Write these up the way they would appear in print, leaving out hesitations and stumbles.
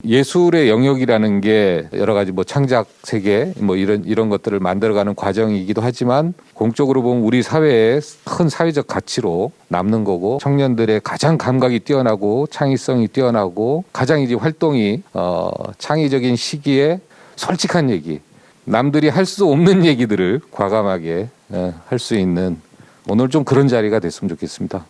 예술의 영역이라는 게 여러 가지 뭐 창작 세계 뭐 이런 것들을 만들어가는 과정이기도 하지만 공적으로 보면 우리 사회의 큰 사회적 가치로 남는 거고 청년들의 가장 감각이 뛰어나고 창의성이 뛰어나고 가장 이제 활동이 창의적인 시기에 솔직한 얘기, 남들이 할 수 없는 얘기들을 과감하게 할 수 있는 오늘 좀 그런 자리가 됐으면 좋겠습니다.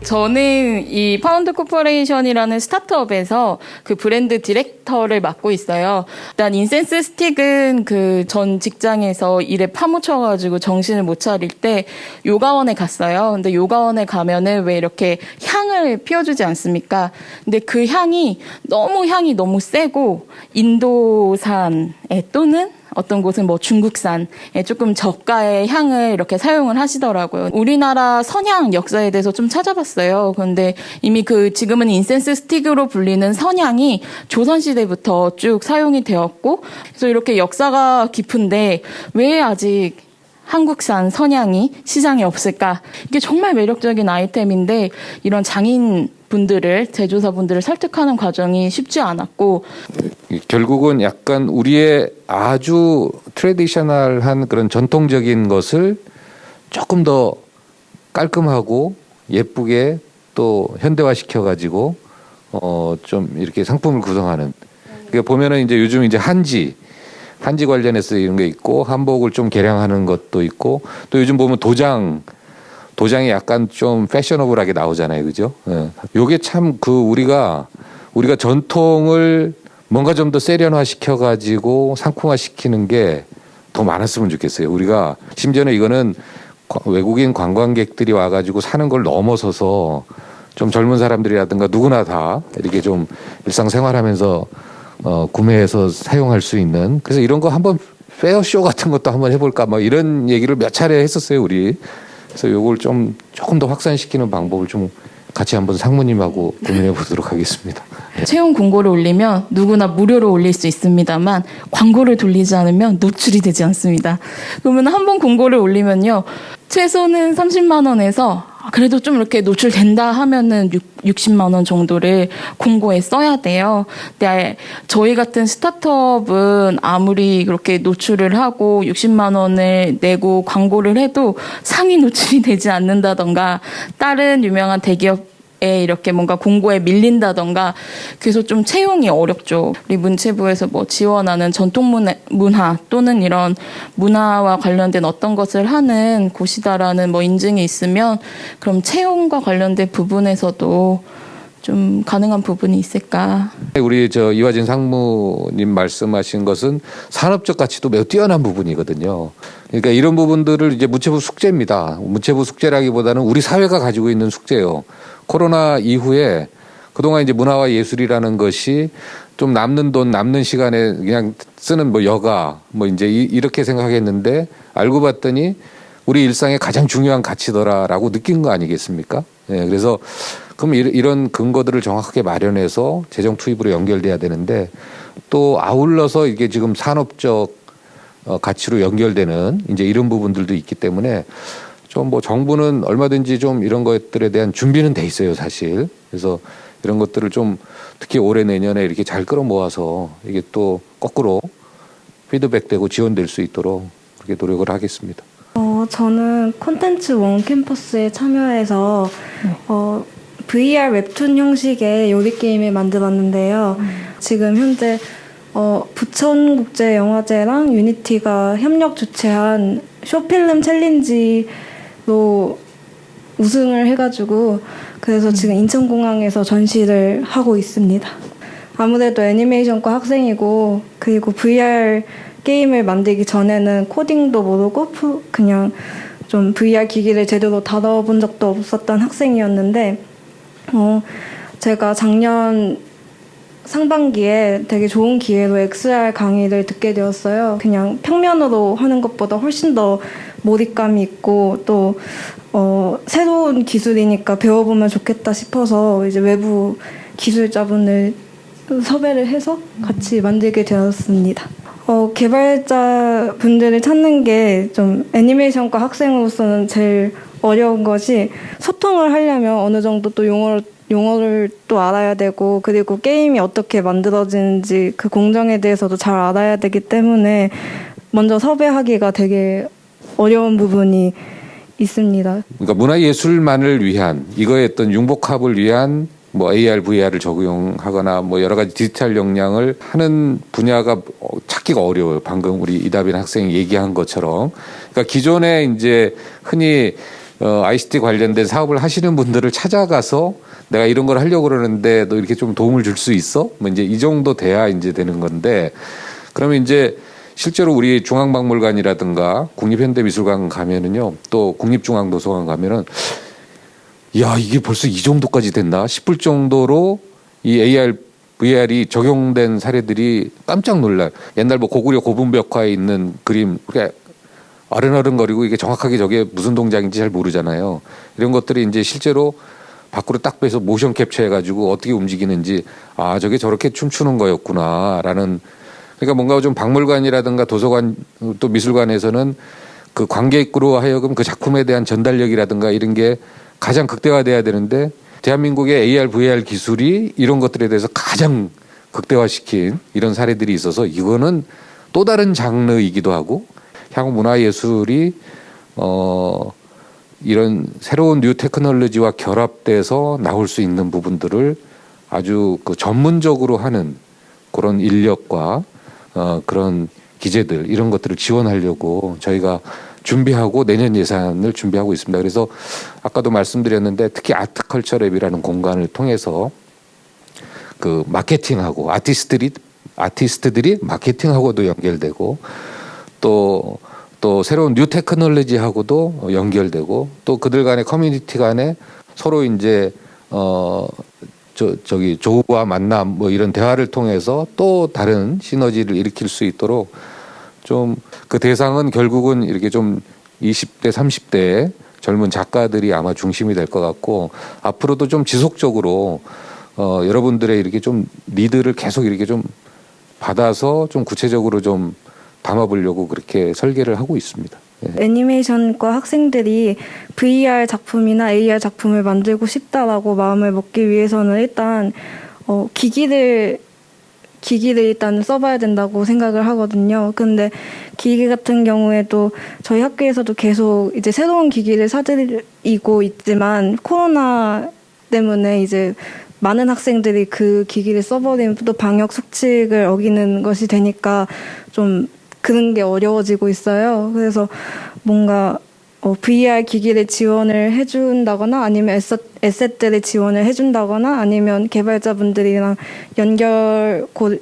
저는 이 파운드 코퍼레이션이라는 스타트업에서 그 브랜드 디렉터를 맡고 있어요. 일단 인센스 스틱은 그 전 직장에서 일에 파묻혀가지고 정신을 못 차릴 때 요가원에 갔어요. 근데 요가원에 가면은 왜 이렇게 향을 피워주지 않습니까? 근데 그 향이 너무 세고 인도산에 또는 어떤 곳은 뭐 중국산에 조금 저가의 향을 이렇게 사용을 하시더라고요. 우리나라 선향 역사에 대해서 좀 찾아봤어요. 그런데 이미 지금은 인센스 스틱으로 불리는 선향이 조선시대부터 쭉 사용이 되었고, 그래서 이렇게 역사가 깊은데 왜 아직 한국산 선향이 시장에 없을까? 이게 정말 매력적인 아이템인데 이런 장인분들을, 제조사분들을 설득하는 과정이 쉽지 않았고, 결국은 약간 우리의 아주 트레디셔널한 그런 전통적인 것을 조금 더 깔끔하고 예쁘게 또 현대화시켜가지고 좀 이렇게 상품을 구성하는. 그러니까 보면은 이제 요즘 이제 한지 관련해서 이런 게 있고 한복을 좀 개량하는 것도 있고 또 요즘 보면 도장이 약간 좀 패셔너블하게 나오잖아요, 그죠? 예. 요게 참 우리가 전통을 뭔가 좀 더 세련화 시켜가지고 상품화 시키는 게 더 많았으면 좋겠어요. 우리가 심지어는 이거는 외국인 관광객들이 와가지고 사는 걸 넘어서서 좀 젊은 사람들이라든가 누구나 다 이렇게 좀 일상생활하면서 구매해서 사용할 수 있는, 그래서 이런 거 한번 페어쇼 같은 것도 한번 해볼까 뭐 이런 얘기를 몇 차례 했었어요, 우리. 그래서 요걸 조금 더 확산시키는 방법을 좀 같이 한번 상무님하고 고민해 보도록 하겠습니다. 채용 공고를 올리면 누구나 무료로 올릴 수 있습니다만 광고를 돌리지 않으면 노출이 되지 않습니다. 그러면 한 번 공고를 올리면요, 최소는 30만 원에서 그래도 좀 이렇게 노출된다 하면은 60만 원 정도를 공고에 써야 돼요. 근데 저희 같은 스타트업은 아무리 그렇게 노출을 하고 60만 원을 내고 광고를 해도 상위 노출이 되지 않는다던가 다른 유명한 대기업 이렇게 뭔가 공고에 밀린다던가, 그래서 좀 채용이 어렵죠. 우리 문체부에서 뭐 지원하는 전통 문화 또는 이런 문화와 관련된 어떤 것을 하는 곳이다라는 뭐 인증이 있으면 그럼 채용과 관련된 부분에서도 좀 가능한 부분이 있을까? 우리 이화진 상무님 말씀하신 것은 산업적 가치도 매우 뛰어난 부분이거든요. 그러니까 이런 부분들을 이제 문체부 숙제입니다. 문체부 숙제라기보다는 우리 사회가 가지고 있는 숙제예요. 코로나 이후에 그동안 이제 문화와 예술이라는 것이 좀 남는 돈, 남는 시간에 그냥 쓰는 뭐 여가, 뭐 이제 이렇게 생각했는데 알고 봤더니 우리 일상의 가장 중요한 가치더라라고 느낀 거 아니겠습니까? 예, 그래서 그럼 이런 근거들을 정확하게 마련해서 재정 투입으로 연결돼야 되는데 또 아울러서 이게 지금 산업적 가치로 연결되는 이제 이런 부분들도 있기 때문에 좀 뭐 정부는 얼마든지 좀 이런 것들에 대한 준비는 돼 있어요, 사실. 그래서 이런 것들을 좀 특히 올해 내년에 이렇게 잘 끌어모아서 이게 또 거꾸로 피드백되고 지원될 수 있도록 그렇게 노력을 하겠습니다. 저는 콘텐츠 원 캠퍼스에 참여해서 VR 웹툰 형식의 요리 게임을 만들었는데요. 지금 현재 부천국제영화제랑 유니티가 협력 주최한 쇼필름 챌린지로 우승을 해가지고 그래서 지금 인천공항에서 전시를 하고 있습니다. 아무래도 애니메이션과 학생이고 그리고 VR 게임을 만들기 전에는 코딩도 모르고 그냥 좀 VR 기기를 제대로 다뤄본 적도 없었던 학생이었는데 제가 작년 상반기에 되게 좋은 기회로 XR 강의를 듣게 되었어요. 그냥 평면으로 하는 것보다 훨씬 더 몰입감이 있고 또 새로운 기술이니까 배워보면 좋겠다 싶어서 이제 외부 기술자분을 섭외를 해서 같이 만들게 되었습니다. 개발자 분들을 찾는 게 좀 애니메이션과 학생으로서는 제일 어려운 것이 소통을 하려면 어느 정도 또 용어를 또 알아야 되고 그리고 게임이 어떻게 만들어지는지 그 공정에 대해서도 잘 알아야 되기 때문에 먼저 섭외하기가 되게 어려운 부분이 있습니다. 그러니까 문화예술만을 위한 이거의 어떤 융복합을 위한 뭐 AR, VR을 적용하거나 뭐 여러 가지 디지털 역량을 하는 분야가 찾기가 어려워요. 방금 우리 이다빈 학생이 얘기한 것처럼. 그러니까 기존에 이제 흔히 ICT 관련된 사업을 하시는 분들을 찾아가서 내가 이런 걸 하려고 그러는데 너 이렇게 좀 도움을 줄 수 있어? 뭐 이제 이 정도 돼야 이제 되는 건데 그러면 이제 실제로 우리 중앙박물관이라든가 국립현대미술관 가면은요 또 국립중앙도서관 가면은 야, 이게 벌써 이 정도까지 됐나 싶을 정도로 이 AR, VR이 적용된 사례들이 깜짝 놀라요. 옛날 뭐 고구려 고분벽화에 있는 그림, 그게 어른어른거리고 이게 정확하게 저게 무슨 동작인지 잘 모르잖아요. 이런 것들이 이제 실제로 밖으로 딱 빼서 모션 캡처해가지고 어떻게 움직이는지, 아, 저게 저렇게 춤추는 거였구나라는. 그러니까 뭔가 좀 박물관이라든가 도서관 또 미술관에서는 그 관객으로 하여금 그 작품에 대한 전달력이라든가 이런 게 가장 극대화돼야 되는데 대한민국의 AR, VR 기술이 이런 것들에 대해서 가장 극대화시킨 이런 사례들이 있어서 이거는 또 다른 장르이기도 하고 향후 문화예술이 이런 새로운 뉴 테크놀로지와 결합돼서 나올 수 있는 부분들을 아주 그 전문적으로 하는 그런 인력과 그런 기재들 이런 것들을 지원하려고 저희가 준비하고 내년 예산을 준비하고 있습니다. 그래서 아까도 말씀드렸는데 특히 아트컬처랩이라는 공간을 통해서 그 마케팅하고 아티스트들이 마케팅하고도 연결되고 또 새로운 뉴 테크놀로지하고도 연결되고 또 그들 간의 커뮤니티 간에 서로 이제 저기 조우와 만남 뭐 이런 대화를 통해서 또 다른 시너지를 일으킬 수 있도록 좀 그 대상은 결국은 이렇게 좀 20대, 30대 젊은 작가들이 아마 중심이 될 것 같고 앞으로도 좀 지속적으로 여러분들의 이렇게 좀 리드를 계속 이렇게 좀 받아서 좀 구체적으로 좀 담아보려고 그렇게 설계를 하고 있습니다. 예. 애니메이션과 학생들이 VR 작품이나 AR 작품을 만들고 싶다라고 마음을 먹기 위해서는 일단 기기를 일단 써봐야 된다고 생각을 하거든요. 근데 기기 같은 경우에도 저희 학교에서도 계속 이제 새로운 기기를 사들이고 있지만 코로나 때문에 이제 많은 학생들이 그 기기를 써버리면 또 방역 수칙을 어기는 것이 되니까 좀 그런 게 어려워지고 있어요. 그래서 뭔가 VR 기기를 지원을 해준다거나 아니면 에셋들을 지원을 해준다거나 아니면 개발자분들이랑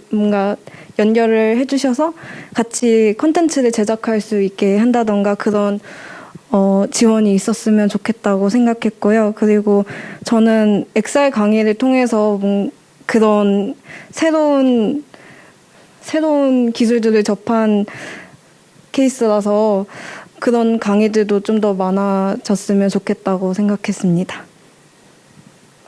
뭔가 연결을 해주셔서 같이 콘텐츠를 제작할 수 있게 한다던가 그런 지원이 있었으면 좋겠다고 생각했고요. 그리고 저는 XR 강의를 통해서 그런 새로운 기술들을 접한 케이스라서 그런 강의들도 좀 더 많아졌으면 좋겠다고 생각했습니다.